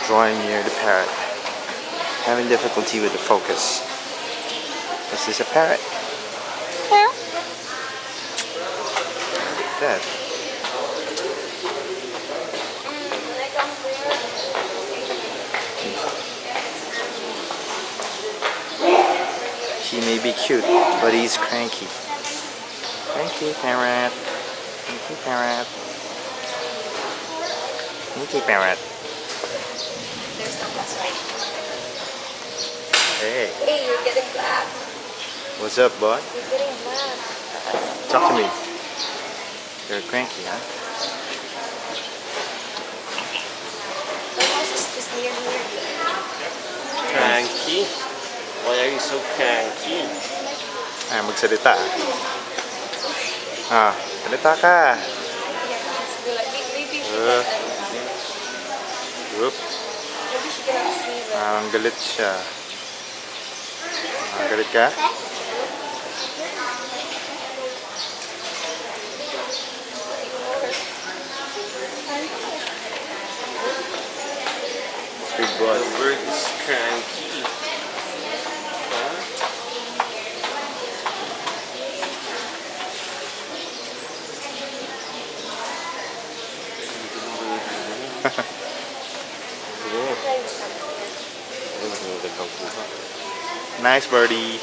drawing near the parrot. Having difficulty with the focus. This is a parrot. Yeah. That. He may be cute, but he's cranky. Cranky parrot. Cranky parrot. Cranky parrot. There's no plus right. Hey. Hey, you're getting black. What's up, bud? You're getting black. Talk to me. You're cranky, huh? The house is near here. Cranky? Why are you so cranky? Ay, magsalita. Ah, salita ka. Maybe she Oop. maybe she cannot see that. Parang galit siya. Ah, galit ka? Big boy. The bird is cranky. Huh? Nice birdie.